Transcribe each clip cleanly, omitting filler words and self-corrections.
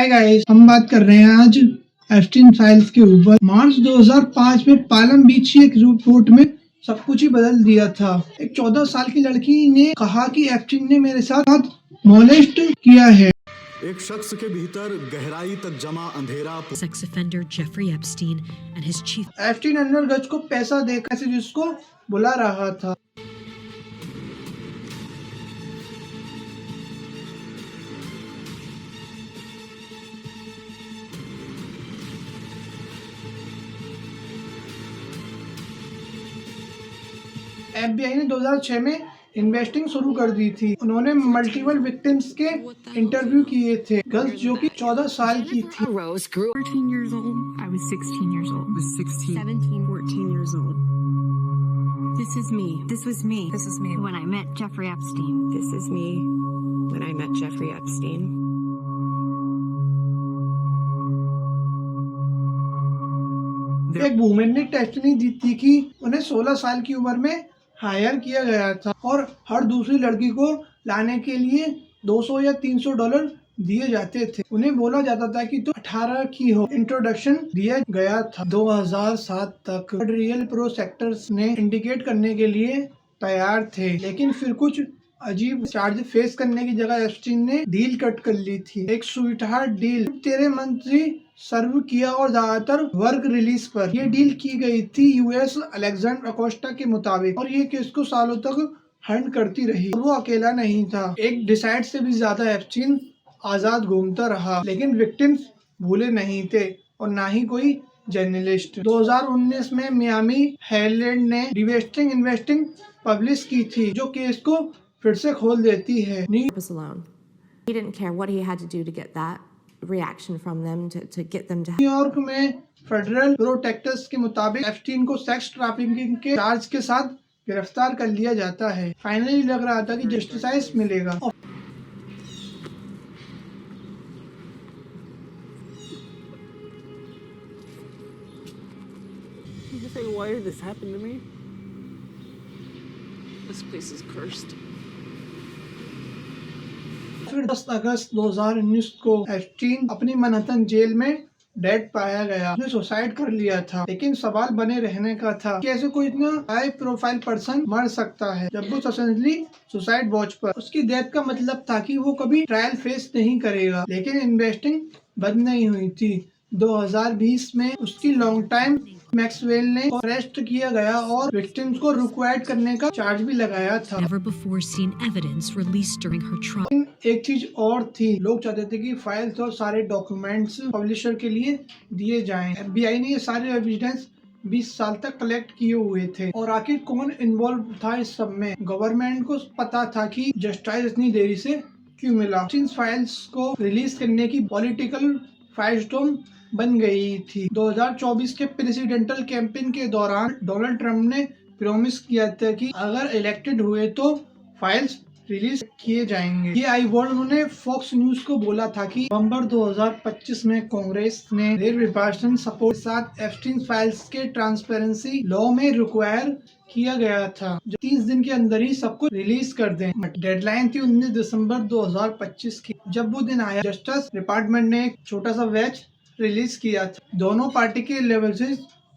Hi guys, हम बात कर रहे हैं आज एप्स्टीन फाइल्स के ऊपर। मार्च 2005 में पालम बीच की एक रिपोर्ट में सब कुछ ही बदल दिया था। एक 14 साल की लड़की ने कहा कि एप्स्टीन ने मेरे साथ मोलेस्ट किया है। एक शख्स के भीतर गहराई तक जमा अंधेरा। Sex offender Jeffrey Epstein and his chief. Epstein under गज को पैसा देकर से जिसको बुला रहा था। FBI ने 2006 में इन्वेस्टिंग शुरू कर दी थी। उन्होंने मल्टीपल विक्टिम्स के इंटरव्यू किए थे। गर्ल्स जो कि 14 साल की थी। Rose grew 14 years old. I was 16 years old. I was 16. 17, 14 years old. This is me. This was me. This is me when I met Jeffrey Epstein. This is me when I met Jeffrey Epstein. एक women ने टेस्टनी दी थी कि उन्हें 16 साल की उम्र में higher किया गया था और हर दूसरी लड़की को लाने के लिए 200 या 300 डॉलर दिए जाते थे। उन्हें बोला जाता था कि तो 18 की हो। इंट्रोडक्शन दिया गया था 2007 तक। रियल प्रो सेक्टर्स ने इंडिकेट करने के लिए तैयार थे, लेकिन फिर कुछ अजीब चार्ज फेस करने की जगह एप्स्टीन ने डील कट कर ली थी। एक स्वीटहार्ट डील 13 मंथ ही सर्व किया और ज्यादातर वर्क रिलीज पर। ये डील की गई थी यूएस अलेक्जेंडर अकोस्टा के मुताबिक और ये केस को सालों तक हंट करती रही। वो अकेला नहीं था, एक डिसाइड से भी ज्यादा एप्स्टीन आजाद घूमता रहा, लेकिन विक्टिम्स भूले नहीं थे और ना ही कोई जर्नलिस्ट। 2019 में मियामी हेरल्ड ने डिवेस्टिंग इन्वेस्टिंग पब्लिश की थी, जो केस को फिर से खोल देती है। Was alone. He didn't care what he had to do to get that reaction from them to get them to. New York में फेडरल प्रोटेक्टर्स के मुताबिक एप्स्टीन को सेक्स ट्रैफिकिंग के चार्ज के साथ गिरफ्तार कर लिया जाता है। फाइनली लग रहा था कि जस्टिस मिलेगा। You say, why did this happen to me? This place is cursed. फिर 10 अगस्त 2019 को एप्स्टीन अपनी मैनहट्टन जेल में डेड पाया गया। उसने सुसाइड कर लिया था, लेकिन सवाल बने रहने का था कि ऐसे कोई इतना हाई प्रोफाइल पर्सन मर सकता है। जब वो सडनली सुसाइड वॉच पर। उसकी डेथ का मतलब था कि वो कभी ट्रायल फेस नहीं करेगा, लेकिन इन्वेस्टिंग बंद नहीं हुई थी। 2020 में उसकी लॉन्ग टाइम मैक्सवेल ने अरेस्ट किया गया और विक्टिम्स को रिक्वायर्ड करने का चार्ज भी लगाया था। Never before seen evidence released during her trial. एक चीज और थी, लोग चाहते थे कि फाइल्स और सारे डॉक्यूमेंट्स पब्लिशर के लिए दिए जाएं। FBI ने ये सारे एविडेंस 20 साल तक कलेक्ट किए हुए थे और आखिर कौन इन्वॉल्व था इस सब में। गवर्नमेंट को पता था कि जस्टिस इतनी देरी से क्यों मिला। इन फाइल्स को रिलीज करने की पॉलिटिकल फाइटस्टॉर्म बन गई थी। 2024 के प्रेसिडेंटल कैंपेन के दौरान डोनाल्ड ट्रंप ने प्रॉमिस किया था कि अगर इलेक्टेड हुए तो फाइल्स रिलीज किए जाएंगे। ये आई वर्ड उन्होंने फॉक्स न्यूज को बोला था कि नवंबर 2025 में कांग्रेस ने रिपब्लिकन सपोर्ट के साथ एप्स्टीन फाइल्स के ट्रांसपेरेंसी लॉ में रिक्वायर किया गया था, जो 30 दिन के अंदर ही सब कुछ रिलीज कर दें। डेडलाइन थी 19 दिसंबर 2025 की। जब वो दिन आया, जस्टिस डिपार्टमेंट ने एक छोटा सा बैच रिलीज किया था। दोनों पार्टी के लेवल से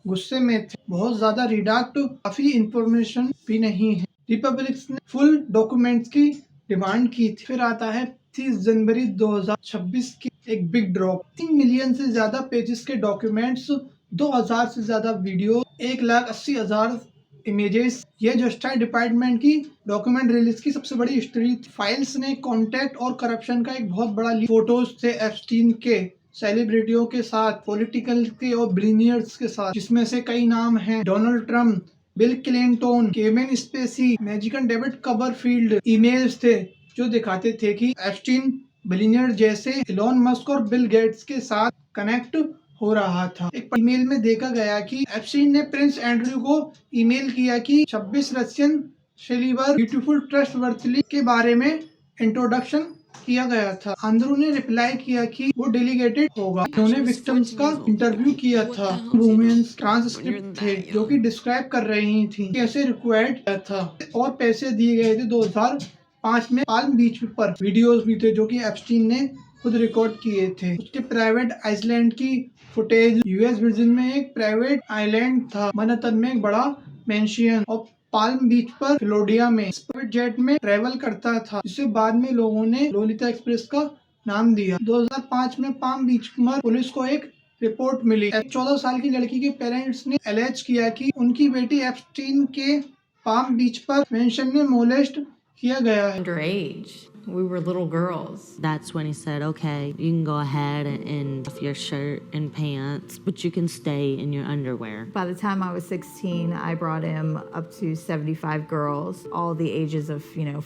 गुस्से में थे। बहुत ज्यादा रिडक्ट, काफी इंफॉर्मेशन भी नहीं है। रिपब्लिकन्स ने फुल डॉक्यूमेंट्स की डिमांड की थी। फिर आता है 30 जनवरी 2026 की एक बिग ड्रॉप। 3 मिलियन से ज्यादा पेजेस के डॉक्यूमेंट्स, 2000 से ज्यादा वीडियो, 1,80,000 इमेजेस। ये जस्टिस डिपार्टमेंट की डॉक्यूमेंट रिलीज की सबसे बड़ी हिस्ट्री। फाइल्स ने कॉन्टैक्ट और करप्शन का एक बहुत बड़ा फोटोज थे एप्स्टीन के, सेलिब्रिटियों के साथ, पॉलिटिकल के और बिलियनियर्स के साथ, जिसमें से कई नाम हैं Donald Trump, Bill Clinton, Kevin Spacey, magician David Copperfield. Emails थे जो दिखाते थे कि एप्स्टीन बिलियनियर जैसे इलॉन मस्क और बिल गेट्स के साथ कनेक्ट हो रहा था। एक ईमेल में देखा गया कि एप्स्टीन ने प्रिंस एंड्रयू को ईमेल किया कि 26 रशियन सेलिबर ब्यूटीफुल ट्रस्टवर्थली के बारे में इंट्रोडक्शन किया गया था। आंद्रू ने रिप्लाई किया कि वो डेलीगेटेड होगा। उन्होंने विक्टिम्स का इंटरव्यू किया था। वुमेन्स ट्रांसक्रिप्ट थे जो कि डिस्क्राइब कर रही थी कैसे रिक्वायर्ड था और पैसे दिए गए थे। 2005 में पाल्म बीच पर वीडियोस भी थे जो कि एप्स्टीन ने खुद रिकॉर्ड किए थे। उसके प्राइवेट आइसलैंड की फुटेज, यूएस वर्जिन में एक प्राइवेट आइलैंड था, मनहट्टन में एक बड़ा मैंशन और पाल्म बीच पर फ्लोरिडा में प्राइवेट जेट में ट्रेवल करता था, जिसे बाद में लोगों ने लोलिता एक्सप्रेस का नाम दिया। 2005 में पाल्म बीच पर पुलिस को एक रिपोर्ट मिली। 14 साल की लड़की के पेरेंट्स ने एलेज किया कि उनकी बेटी एप्स्टीन के पाल्म बीच पर मेंशन में मोलेस्ट किया गया है। Underage. We were little girls. That's when he said, okay, you can go ahead and off your shirt and pants, but you can stay in your underwear. By the time I was 16, I brought him up to 75 girls, all the ages of,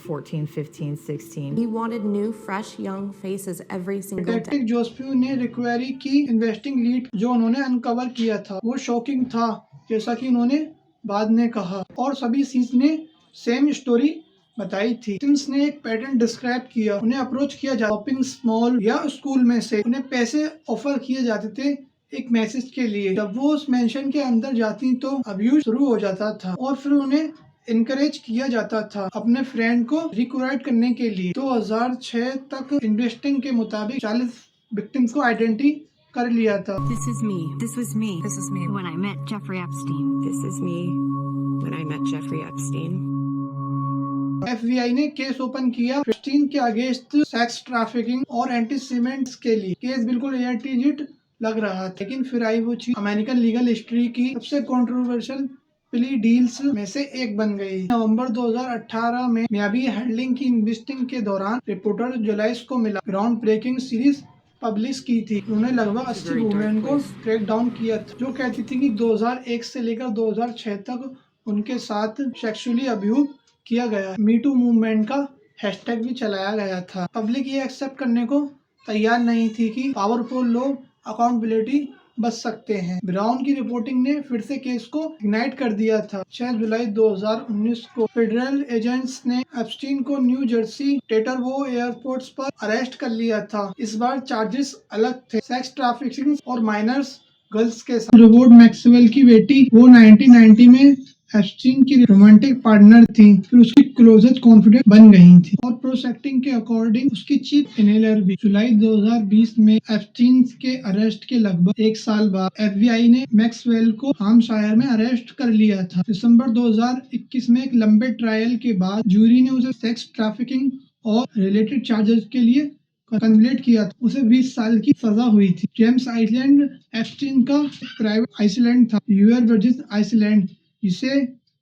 14, 15, 16. He wanted new, fresh, young faces every single day. Detective Joseph ने रिक्वायरी की investing lead जो उन्होंने uncover किया था वो shocking था, जैसा कि उन्होंने बाद में कहा, और सभी सीज ने सेम स्टोरी बताई थी। सिम्स ने एक पैटर्न डिस्क्राइब किया। उन्हें अप्रोच किया जाता शॉपिंग मॉल या स्कूल में से, उन्हें पैसे ऑफर किए जाते थे एक मैसेज के लिए। जब वो उस मेंशन के अंदर जाती तो अब्यूज शुरू हो जाता था और फिर उन्हें इनकरेज किया जाता था अपने फ्रेंड को रिक्रूट करने के लिए। 2006 तक इन्वेस्टिंग के मुताबिक 40 विक्टिम्स को आइडेंटिटी कर लिया था। This is me. This was me. This is me when I met Jeffrey Epstein. This is me when I met Jeffrey Epstein. FBI ने केस ओपन किया एप्स्टीन के अगेंस्ट सेक्स ट्रैफिकिंग और एंटीसेमेंट्स के लिए। केस बिल्कुल एयरटिजिट लग रहा था, लेकिन फिर आई वो चीज अमेरिकन लीगल हिस्ट्री की सबसे कंट्रोवर्शियल प्ली डील्स में से एक बन गई। नवंबर 2018 में मियामी हेडलिंग की इन्वेस्टिंग के दौरान रिपोर्टर जुलाइस को मिला ग्राउंड ब्रेकिंग सीरीज पब्लिश की थी। उन्होंने लगभग 80 वुमेन को ट्रैक डाउन किया था जो कहती थी कि 2001 से लेकर 2006 तक उनके साथ सेक्सुअली अब्यूज किया गया। मी टू मूवमेंट का हैशटैग भी चलाया गया था। पब्लिक ये एक्सेप्ट करने को तैयार नहीं थी कि पावरफुल लोग अकाउंटेबिलिटी बच सकते हैं। ब्राउन की रिपोर्टिंग ने फिर से केस को इग्नाइट कर दिया था। 6 जुलाई 2019 को फेडरल एजेंट्स ने एप्स्टीन को न्यू जर्सी टेटरवो एयरपोर्ट पर अरेस्ट कर लिया था। इस बार चार्जेस अलग थे, सेक्स ट्रैफिकिंग और माइनर्स गर्ल्स के साथ। रोबर्ट मैक्सवेल की बेटी वो 1990 में एप्स्टीन की रोमांटिक पार्टनर थी, फिर उसकी क्लोजेस्ट कॉन्फिडेंट बन गई थी और प्रोसेक्टिंग के अकॉर्डिंग उसकी चीफ इनहेलर भी। जुलाई 2020 में एप्स्टीन के अरेस्ट के लगभग 1 साल बाद FBI ने मैक्सवेल को हाम्पशायर में अरेस्ट कर लिया था। दिसंबर 2021 में एक लंबे ट्रायल के बाद जूरी ने उसे सेक्स ट्रैफिकिंग और रिलेटेड चार्जेस के लिए कन्विक्ट किया था। उसे 20 साल की सजा हुई थी। जेम्स आइलैंड एप्स्टीन का प्राइवेट आइसलैंड था, यूएस वर्जिन आइसलैंड, जिसे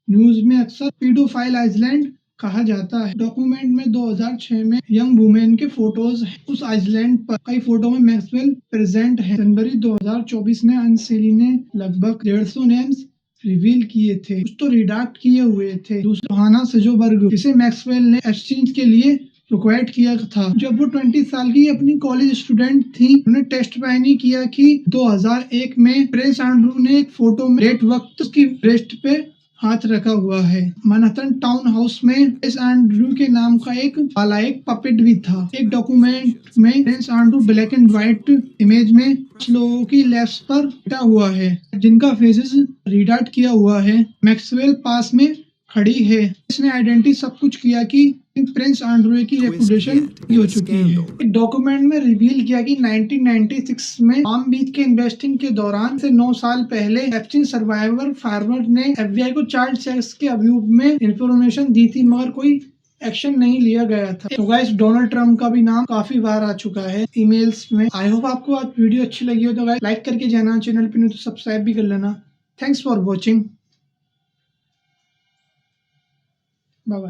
न्यूज में अक्सर पीडोफाइल आइसलैंड कहा जाता है। डॉक्यूमेंट में 2006 में यंग वुमेन के फोटोज हैं। उस आइसलैंड पर कई फोटो में मैक्सवेल प्रेजेंट है। जनवरी 2024 में अनसेली ने लगभग 150 नेम्स रिवील किए थे, कुछ तो रिडाक्ट किए हुए थे। दूसरा जोहाना सेजोबर्ग, जिसे मैक्सवेल ने एप्स्टीन के लिए रिक्वायर्ड किया था। जब वो 20 साल की अपनी कॉलेज स्टूडेंट थी, उन्हें टेस्टिफाई किया कि 2001 में प्रिंस एंड्रू ने एक फोटो में डेट वक्त उसकी ब्रेस्ट पे हाथ रखा हुआ है। मैनहट्टन टाउन हाउस में प्रिंस एंड्रू के नाम का एक पपेट भी था। एक डॉक्यूमेंट में Prince Andrew black and white image में कुछ लोगों की लैप्स पर बैठा हुआ है, जिनका फेसेस रीडाट किया हुआ है। मैक्सवेल पास में खड़ी है। इसने आइडेंटिटी सब कुछ किया कि प्रिंस एंड्रू की रेपुटेशन हो चुकी है। एक डॉक्यूमेंट में रिवील किया कि 1996 में पाम बीच के इन्वेस्टिंग के दौरान से 9 साल पहले एप्स्टीन सर्वाइवर फार्मर ने FBI को चाइल्ड सेक्स के अब्यूज में इंफॉर्मेशन दी थी, मगर कोई एक्शन नहीं लिया गया था। तो गाइस, डोनाल्ड ट्रम्प का भी नाम काफी बार आ चुका है ईमेल्स में। आई होप आपको आज वीडियो अच्छी लगी हो तो गाइस लाइक करके जाना, चैनल पे नहीं तो सब्सक्राइब भी कर लेना। Thanks for watching, bye bye.